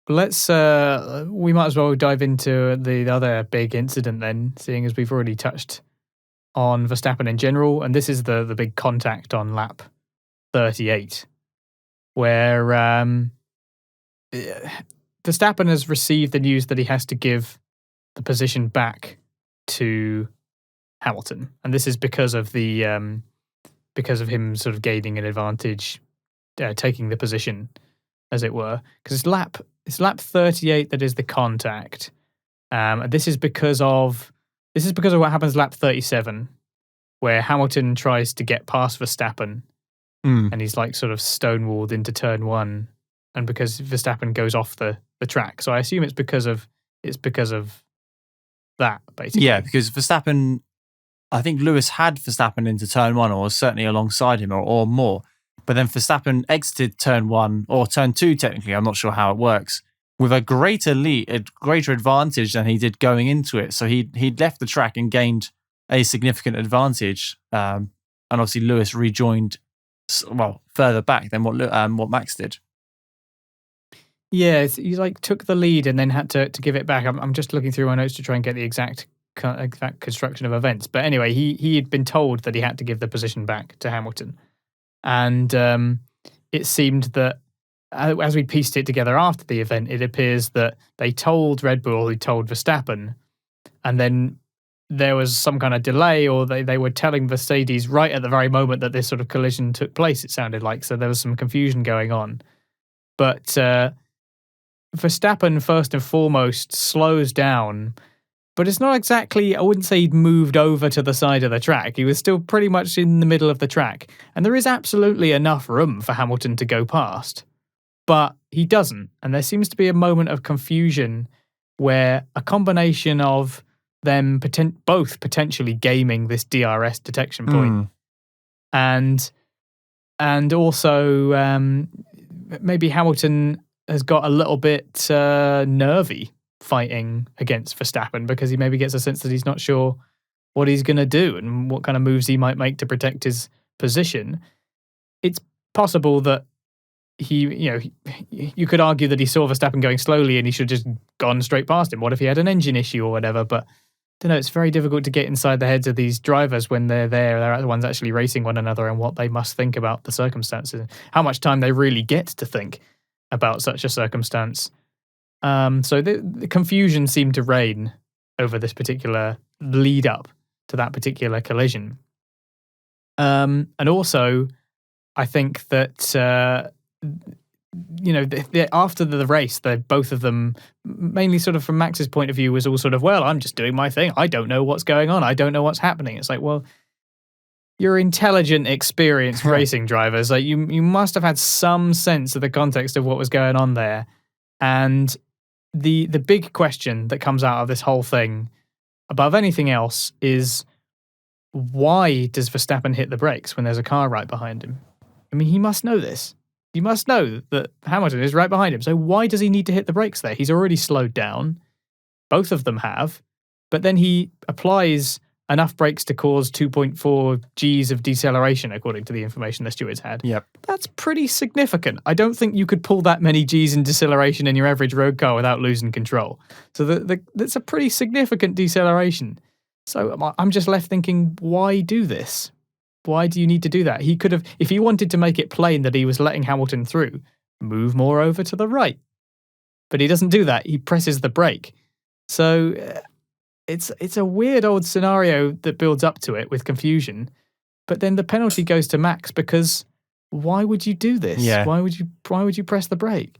Let's we might as well dive into the other big incident then, seeing as we've already touched on Verstappen in general, and this is the big contact on lap 38, where eh, Verstappen has received the news that he has to give the position back to Hamilton, and this is because of him sort of gaining an advantage, taking the position, as it were, because it's lap 38 that is the contact. And this is because of what happens lap 37, where Hamilton tries to get past Verstappen, and he's like sort of stonewalled into turn one, and because Verstappen goes off the track. So I assume it's because of that, basically. Yeah, because Verstappen, I think Lewis had Verstappen into turn one, or was certainly alongside him, or more. But then Verstappen exited turn one, or turn two, technically. I'm not sure how it works, with a greater lead, a greater advantage than he did going into it. So he'd left the track and gained a significant advantage. And obviously Lewis rejoined, further back than what Max did. Yeah, he like took the lead and then had to give it back. I'm just looking through my notes to try and get the exact construction of events. But anyway, he had been told that he had to give the position back to Hamilton. And it seemed that as we pieced it together after the event, it appears that they told Red Bull, who told Verstappen, and then there was some kind of delay, or they were telling Mercedes right at the very moment that this sort of collision took place, it sounded like. So there was some confusion going on. But Verstappen, first and foremost, slows down, but it's not exactly, I wouldn't say he'd moved over to the side of the track. He was still pretty much in the middle of the track, and there is absolutely enough room for Hamilton to go past, but he doesn't. And there seems to be a moment of confusion where a combination of them both potentially gaming this DRS detection point, and also maybe Hamilton has got a little bit nervy fighting against Verstappen, because he maybe gets a sense that he's not sure what he's going to do and what kind of moves he might make to protect his position. It's possible that you could argue that he saw Verstappen going slowly and he should have just gone straight past him. What if he had an engine issue or whatever? But I don't know, it's very difficult to get inside the heads of these drivers when they're the ones actually racing one another, and what they must think about the circumstances, how much time they really get to think about such a circumstance. So the confusion seemed to reign over this particular lead up to that particular collision. And also, I think that after the race, both of them, mainly sort of from Max's point of view, was all sort of, well, I'm just doing my thing. I don't know what's going on. I don't know what's happening. It's like, well, you're intelligent, experienced racing drivers. Like you must have had some sense of the context of what was going on there. And the big question that comes out of this whole thing, above anything else, is why does Verstappen hit the brakes when there's a car right behind him? I mean, he must know this. He must know that Hamilton is right behind him. So why does he need to hit the brakes there? He's already slowed down. Both of them have. But then he applies enough brakes to cause 2.4 Gs of deceleration, according to the information the stewards had. Yep. That's pretty significant. I don't think you could pull that many Gs in deceleration in your average road car without losing control. So that's a pretty significant deceleration. So I'm just left thinking, why do this? Why do you need to do that? He could have, if he wanted to make it plain that he was letting Hamilton through, move more over to the right. But he doesn't do that. He presses the brake. So it's a weird old scenario that builds up to it with confusion. But then the penalty goes to Max, because why would you do this? Yeah. Why would you press the brake?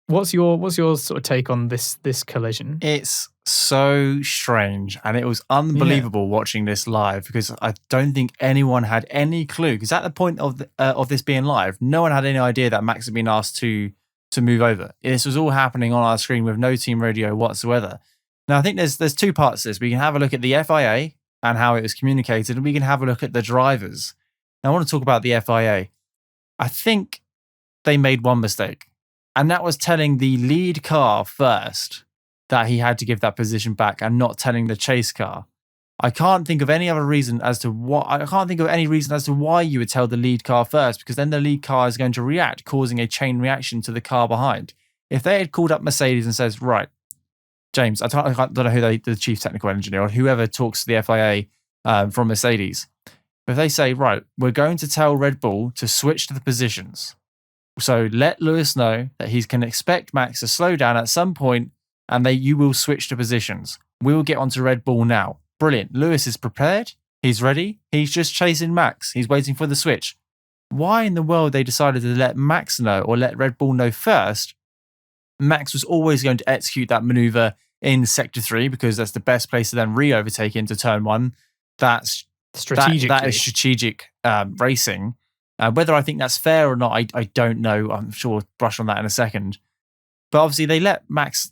What's your sort of take on this collision? It's so strange, and it was unbelievable watching this live, because I don't think anyone had any clue. Because at the point of this being live, no one had any idea that Max had been asked to move over. This was all happening on our screen with no team radio whatsoever. Now I think there's two parts to this. We can have a look at the FIA and how it was communicated, and we can have a look at the drivers. Now I want to talk about the FIA. I think they made one mistake. And that was telling the lead car first that he had to give that position back, and not telling the chase car. I can't think of any other reason as to what. I can't think of any reason as to why you would tell the lead car first, because then the lead car is going to react, causing a chain reaction to the car behind. If they had called up Mercedes and says, right, James, I don't know who the chief technical engineer or whoever talks to the FIA from Mercedes. But if they say, right, we're going to tell Red Bull to switch to the positions. So let Lewis know that he can expect Max to slow down at some point and you will switch to positions. We will get onto Red Bull now. Brilliant. Lewis is prepared. He's ready. He's just chasing Max. He's waiting for the switch. Why in the world they decided to let Max know or let Red Bull know first? Max was always going to execute that maneuver in Sector 3 because that's the best place to then re-overtake into Turn 1. That's strategic. That is strategic racing. Whether I think that's fair or not, I don't know. I'm sure we'll brush on that in a second. But obviously they let Max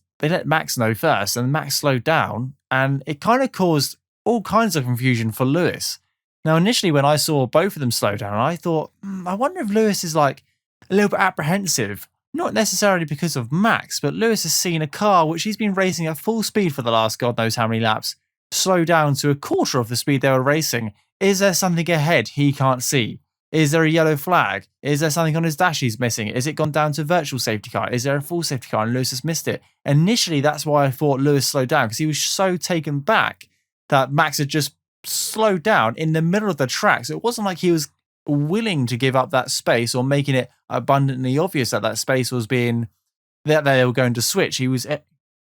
know first, and Max slowed down, and it kind of caused all kinds of confusion for Lewis. Now, initially when I saw both of them slow down, I thought, I wonder if Lewis is like a little bit apprehensive. Not necessarily because of Max, but Lewis has seen a car which he's been racing at full speed for the last God knows how many laps slow down to a quarter of the speed they were racing. Is there something ahead he can't see? Is there a yellow flag? Is there something on his dash he's missing? Is it gone down to virtual safety car? Is there a full safety car and Lewis has missed it? Initially, that's why I thought Lewis slowed down, because he was so taken back that Max had just slowed down in the middle of the track. So it wasn't like he was willing to give up that space or making it abundantly obvious that that space was being, that they were going to switch. It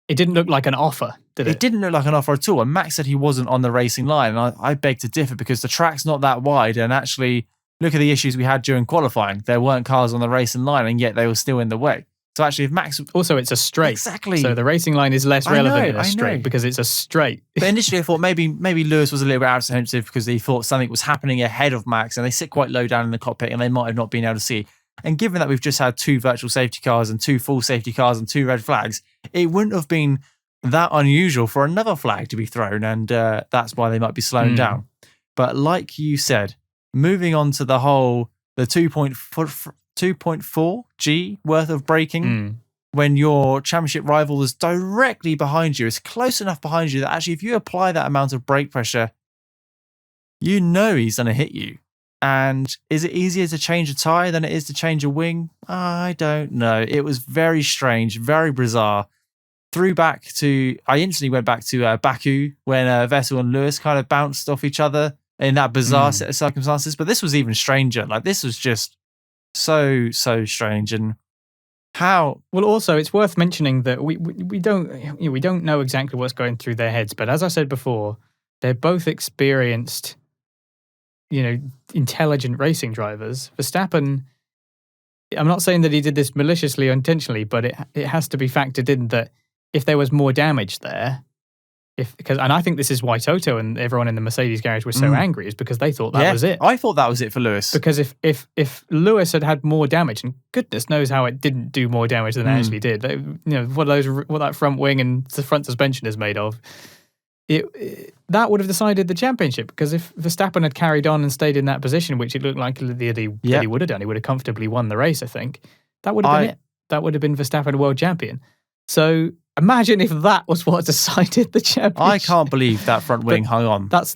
didn't look like an offer, did it? It didn't look like an offer at all. And Max said he wasn't on the racing line. And I beg to differ, because the track's not that wide, and actually, look at the issues we had during qualifying. There weren't cars on the racing line, and yet they were still in the way. So actually, if Max... Also, it's a straight. Exactly. So the racing line is less relevant in a straight because it's a straight. But initially, I thought maybe Lewis was a little bit apprehensive because he thought something was happening ahead of Max, and they sit quite low down in the cockpit, and they might have not been able to see. And given that we've just had 2 virtual safety cars and 2 full safety cars and 2 red flags, it wouldn't have been that unusual for another flag to be thrown, and that's why they might be slowing down. But like you said, moving on to the 2.4 G worth of braking, when your championship rival is directly behind you, it's close enough behind you that actually if you apply that amount of brake pressure, you know he's going to hit you. And is it easier to change a tyre than it is to change a wing? I don't know. It was very strange, very bizarre. I instantly went back to Baku when Vettel and Lewis kind of bounced off each other in that bizarre set of circumstances. But this was even stranger. Like, this was just so strange. And how... Well, also, it's worth mentioning that we don't know exactly what's going through their heads. But as I said before, they're both experienced, intelligent racing drivers. Verstappen, I'm not saying that he did this maliciously or intentionally, but it has to be factored in that if there was more damage there, and I think this is why Toto and everyone in the Mercedes garage was so angry, is because they thought that was it. I thought that was it for Lewis. Because if Lewis had more damage, and goodness knows how it didn't do more damage than it actually did, what that front wing and the front suspension is made of, that would have decided the championship. Because if Verstappen had carried on and stayed in that position, which it looked like that he would have done, he would have comfortably won the race, I think. That would have been it. That would have been Verstappen world champion. So imagine if that was what decided the championship. I can't believe that front wing hung on. That's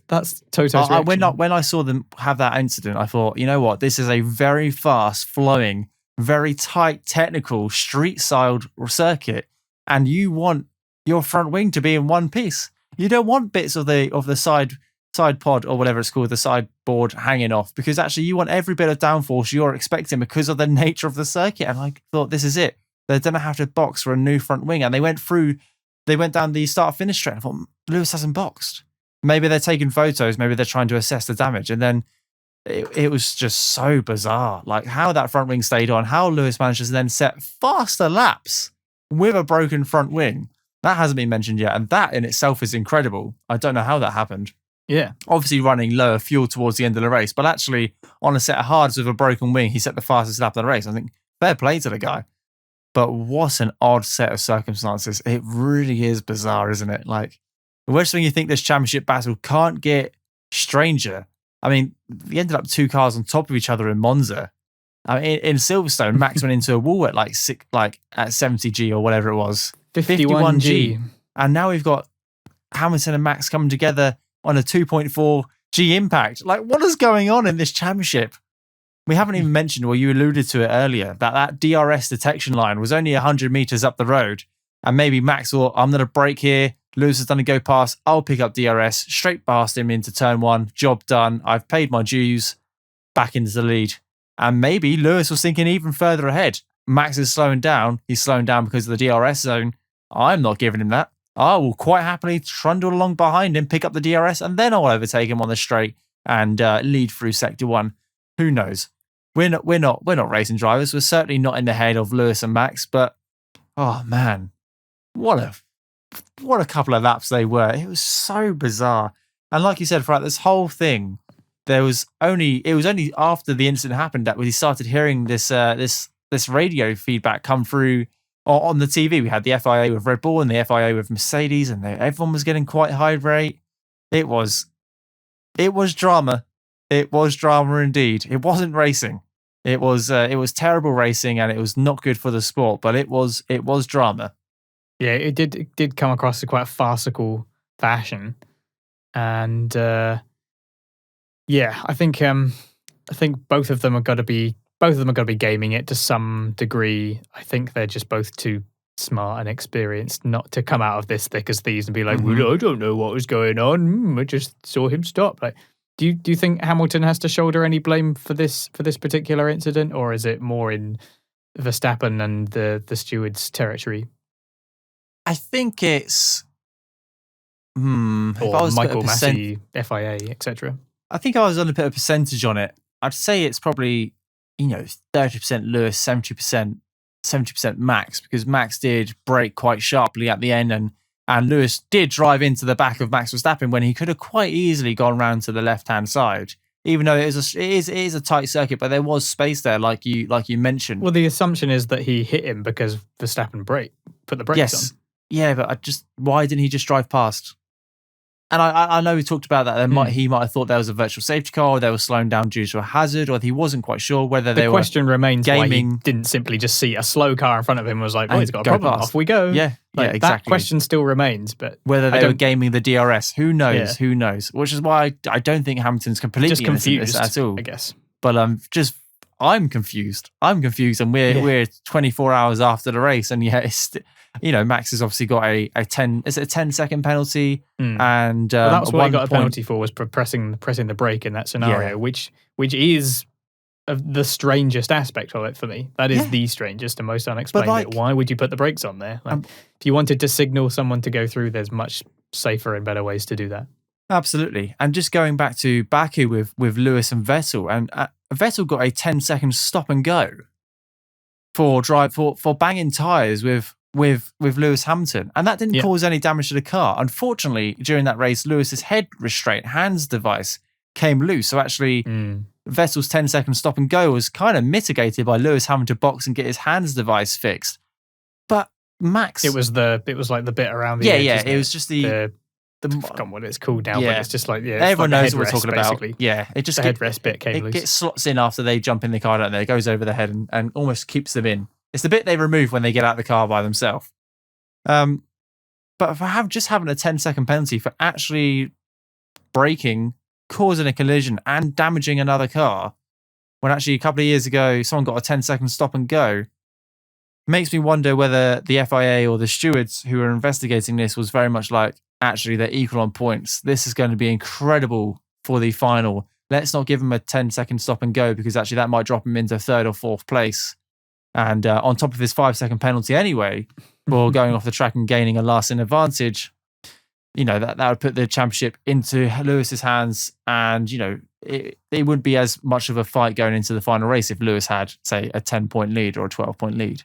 Toto's reaction. When I saw them have that incident, I thought, you know what? This is a very fast flowing, very tight, technical, street-style circuit, and you want your front wing to be in one piece. You don't want bits of the side pod or whatever it's called, the side board hanging off, because actually you want every bit of downforce you're expecting because of the nature of the circuit. And I thought, this is it. They're going to have to box for a new front wing. And they went down the start-finish straight. I thought, Lewis hasn't boxed. Maybe they're taking photos. Maybe they're trying to assess the damage. And then it was just so bizarre. Like, how that front wing stayed on, how Lewis managed to then set faster laps with a broken front wing. That hasn't been mentioned yet. And that in itself is incredible. I don't know how that happened. Yeah. Obviously running lower fuel towards the end of the race. But actually, on a set of hards with a broken wing, he set the fastest lap of the race. I think fair play to the guy. But what an odd set of circumstances. It really is bizarre, isn't it? Like, the worst thing, you think this championship battle can't get stranger. I mean, we ended up 2 cars on top of each other in Monza. I mean, in Silverstone, Max went into a wall at at 70 G or whatever it was. 51 G. And now we've got Hamilton and Max coming together on a 2.4 G impact. Like, what is going on in this championship? We haven't even mentioned, well, you alluded to it earlier, that DRS detection line was only 100 meters up the road. And maybe Max thought, I'm going to brake here. Lewis has done a go past. I'll pick up DRS, straight past him into turn 1. Job done. I've paid my dues. Back into the lead. And maybe Lewis was thinking even further ahead. Max is slowing down. He's slowing down because of the DRS zone. I'm not giving him that. I will quite happily trundle along behind him, pick up the DRS, and then I'll overtake him on the straight and lead through sector 1. Who knows? We're not racing drivers. We're certainly not in the head of Lewis and Max. But oh man, what a couple of laps they were. It was so bizarre. And like you said, throughout this whole thing, it was only after the incident happened that we started hearing this radio feedback come through on the TV. We had the FIA with Red Bull and the FIA with Mercedes, and everyone was getting quite high rate. It was drama. It was drama indeed. It wasn't racing. It was terrible racing, and it was not good for the sport. But it was drama. Yeah, it did come across in quite a farcical fashion, and I think both of them are going to be gaming it to some degree. I think they're just both too smart and experienced not to come out of this thick as thieves and be like, well, I don't know what was going on. I just saw him stop. Like, do you think Hamilton has to shoulder any blame for this particular incident, or is it more in Verstappen and the stewards' territory? I think it's or Michael Massey, FIA, etc. I think I was on a bit of percentage on it. I'd say it's probably 30% Lewis, 70% Max, because Max did brake quite sharply at the end, and Lewis did drive into the back of Max Verstappen when he could have quite easily gone round to the left-hand side. Even though it is a tight circuit, but there was space there, like you mentioned. Well, the assumption is that he hit him because Verstappen put the brakes on. Yeah, but why didn't he just drive past? And I know we talked about that. He might have thought there was a virtual safety car, or they were slowing down due to a hazard, or he wasn't quite sure whether they were. The question remains gaming. Why he didn't simply just see a slow car in front of him and was like, oh, he's got a problem. Past. Off we go. Yeah, exactly. That question still remains. But whether they were gaming the DRS, who knows? Yeah. Who knows? Which is why I don't think Hamilton's completely just confused at all. I guess. But I'm confused. And we're 24 hours after the race, and Max has obviously got a 10-second penalty, and that's what he got a penalty for, was pressing the brake in that scenario, which is the strangest aspect of it for me. That is the strangest and most unexplained bit. Why would you put the brakes on there? If you wanted to signal someone to go through, there's much safer and better ways to do that. Absolutely. And just going back to Baku with Lewis and Vettel, and Vettel got a 10-second stop and go for banging tyres with Lewis Hamilton, and that didn't cause any damage to the car. Unfortunately, during that race, Lewis's head restraint hands device came loose, so actually Vettel's 10-second stop and go was kind of mitigated by Lewis having to box and get his hands device fixed. But Max, it was like the bit around the edge, it was just the I forgot what it's called now, but it's just like everyone like knows what we're talking basically. about. Yeah, it just the headrest bit came loose. It gets slots in after they jump in the car, don't they? It goes over the head and almost keeps them in. It's the bit they remove when they get out of the car by themselves. But for having a 10-second penalty for actually braking, causing a collision, and damaging another car, when actually a couple of years ago someone got a 10-second stop and go, makes me wonder whether the FIA or the stewards who were investigating this was very much like, actually, they're equal on points. This is going to be incredible for the final. Let's not give them a 10-second stop and go, because actually that might drop them into 3rd or 4th place. And on top of his 5-second penalty anyway, for going off the track and gaining a last-in advantage, that would put the championship into Lewis's hands. And, it wouldn't be as much of a fight going into the final race if Lewis had, say, a 10-point lead or a 12-point lead.